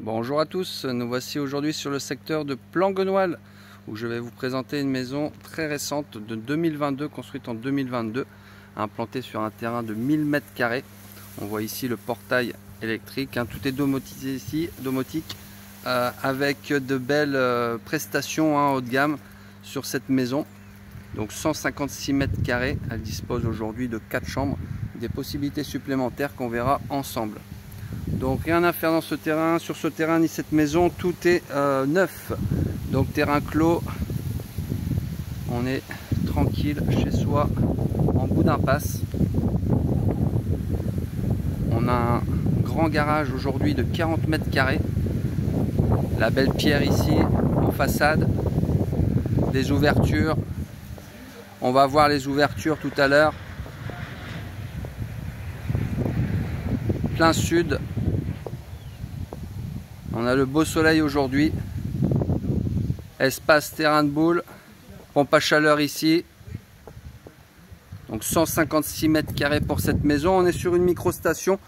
Bonjour à tous, nous voici aujourd'hui sur le secteur de Planguenoil où je vais vous présenter une maison très récente de 2022, construite en 2022, implantée sur un terrain de 1000 m². On voit ici le portail électrique, tout est domotisé ici, domotique, avec de belles prestations haut de gamme sur cette maison. Donc 156 m², elle dispose aujourd'hui de 4 chambres, des possibilités supplémentaires qu'on verra ensemble. Donc rien à faire dans ce terrain, sur ce terrain ni cette maison, tout est neuf. Donc terrain clos, on est tranquille chez soi, en bout d'impasse. On a un grand garage aujourd'hui de 40 m². La belle pierre ici en façade, des ouvertures. On va voir les ouvertures tout à l'heure. Plein sud. On a le beau soleil aujourd'hui. Espace terrain de boule. Pompe à chaleur ici. Donc 156 m² pour cette maison. On est sur une micro-station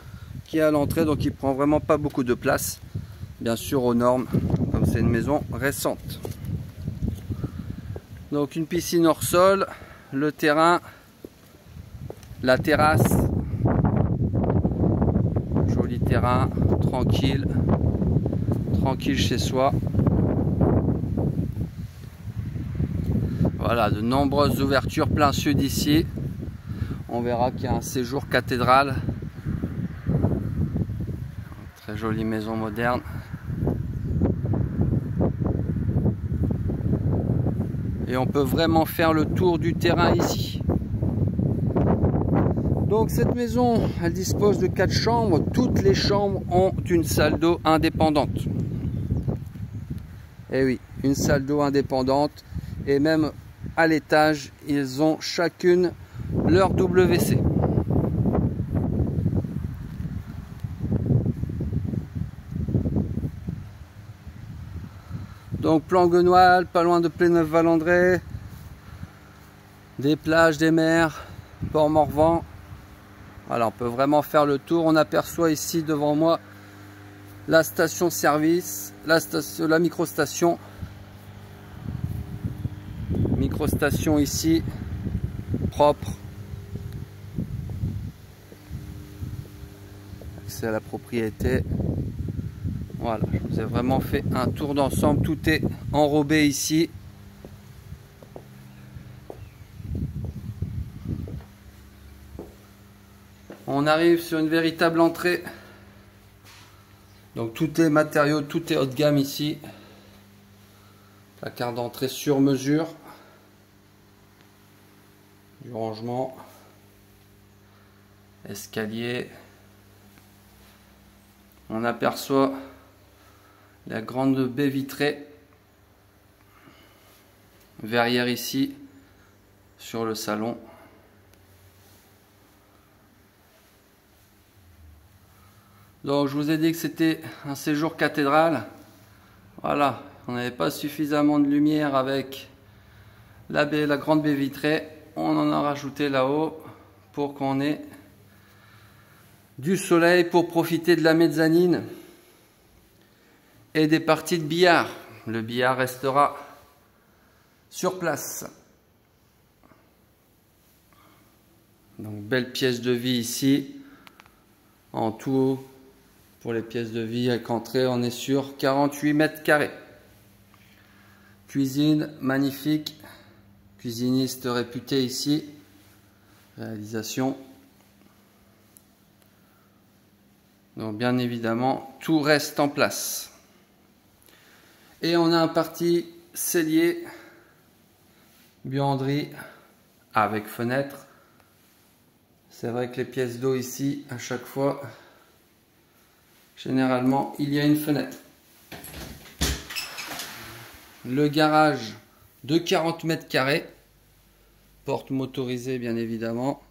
qui est à l'entrée, donc il prend vraiment pas beaucoup de place. Bien sûr aux normes, comme c'est une maison récente. Donc une piscine hors sol, le terrain, la terrasse. Joli terrain, tranquille chez soi. Voilà, de nombreuses ouvertures plein sud ici. On verra qu'il y a un séjour cathédrale. Très jolie maison moderne. Et on peut vraiment faire le tour du terrain ici. Donc cette maison, elle dispose de 4 chambres. Toutes les chambres ont une salle d'eau indépendante. Et oui, une salle d'eau indépendante. Et même à l'étage, ils ont chacune leur WC. Donc Planguenoil, pas loin de Pléneuf-Valandré, des plages, des mers, Port-Morvan. Voilà, on peut vraiment faire le tour. On aperçoit ici devant moi la station-service, la micro-station. Micro-station ici, propre. Accès à la propriété. Voilà, je vous ai vraiment fait un tour d'ensemble. Tout est enrobé ici. On arrive sur une véritable entrée. Donc tout est matériaux, tout est haut de gamme ici. La carte d'entrée sur mesure. Du rangement. Escalier. On aperçoit la grande baie vitrée. Verrière ici sur le salon. Donc je vous ai dit que c'était un séjour cathédrale. Voilà, on n'avait pas suffisamment de lumière avec la grande baie vitrée. On en a rajouté là-haut pour qu'on ait du soleil pour profiter de la mezzanine et des parties de billard. Le billard restera sur place. Donc belle pièce de vie ici. En tout, pour les pièces de vie avec entrée, on est sur 48 m². Cuisine magnifique. Cuisiniste réputé ici. Réalisation. Donc bien évidemment, tout reste en place. Et on a un parti cellier, buanderie avec fenêtre. C'est vrai que les pièces d'eau ici, à chaque fois, généralement, il y a une fenêtre. Le garage de 40 m², porte motorisée bien évidemment.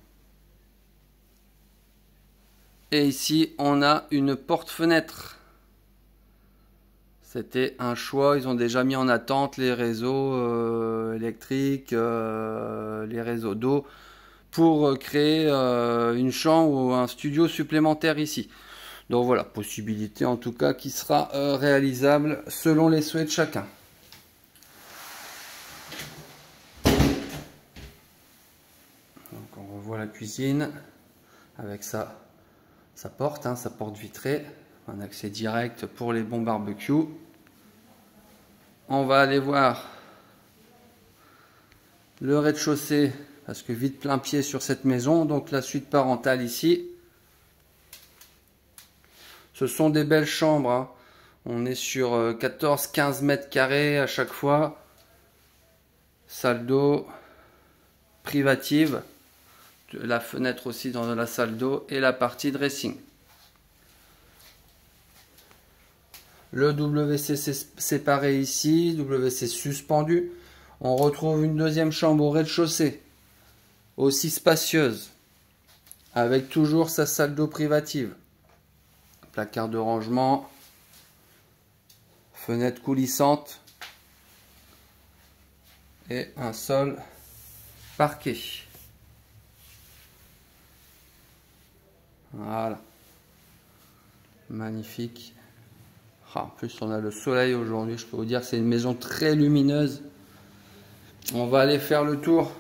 Et ici, on a une porte-fenêtre. C'était un choix, ils ont déjà mis en attente les réseaux électriques, les réseaux d'eau, pour créer une chambre ou un studio supplémentaire ici. Donc voilà, possibilité en tout cas qui sera réalisable selon les souhaits de chacun. Donc on revoit la cuisine avec sa porte, sa porte vitrée, un accès direct pour les bons barbecues. On va aller voir le rez-de-chaussée parce que vide plein pied sur cette maison, donc la suite parentale ici. Ce sont des belles chambres, On est sur 14-15 mètres carrés à chaque fois. Salle d'eau privative, la fenêtre aussi dans la salle d'eau et la partie dressing. Le WC séparé ici, WC suspendu. On retrouve une deuxième chambre au rez-de-chaussée, aussi spacieuse, avec toujours sa salle d'eau privative. Placard de rangement, fenêtre coulissante et un sol parquet. Voilà, magnifique. En plus on a le soleil aujourd'hui, je peux vous dire que c'est une maison très lumineuse. On va aller faire le tour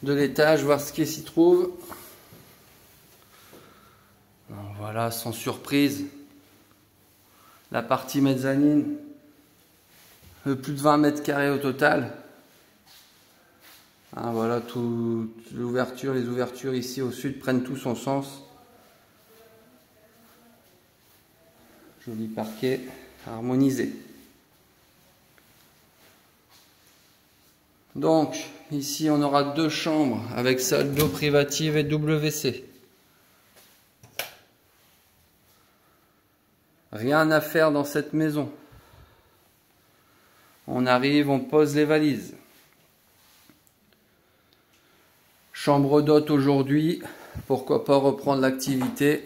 de l'étage, voir ce qui s'y trouve. Voilà, sans surprise, la partie mezzanine, plus de 20 mètres carrés au total. Voilà, toute l'ouverture, les ouvertures ici au sud prennent tout son sens. Joli parquet harmonisé. Donc ici on aura deux chambres avec salle d'eau privative et WC. Rien à faire dans cette maison. On arrive, on pose les valises. Chambre d'hôte aujourd'hui, pourquoi pas reprendre l'activité?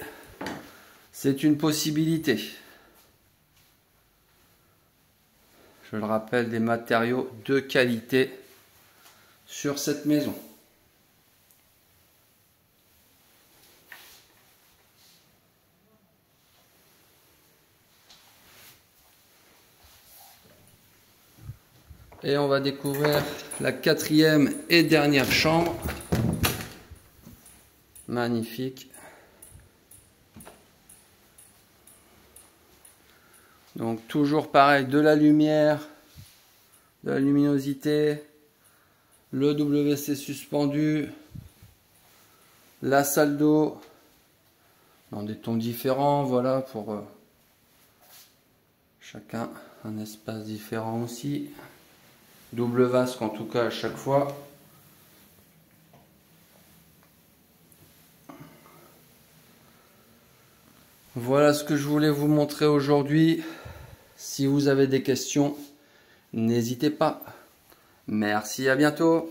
C'est une possibilité. Je le rappelle, des matériaux de qualité sur cette maison. Et on va découvrir la quatrième et dernière chambre. Magnifique. Donc toujours pareil, de la lumière, de la luminosité, le WC suspendu, la salle d'eau dans des tons différents, voilà, pour chacun un espace différent aussi. Double vasque en tout cas à chaque fois. Voilà ce que je voulais vous montrer aujourd'hui. Si vous avez des questions, n'hésitez pas. Merci, à bientôt.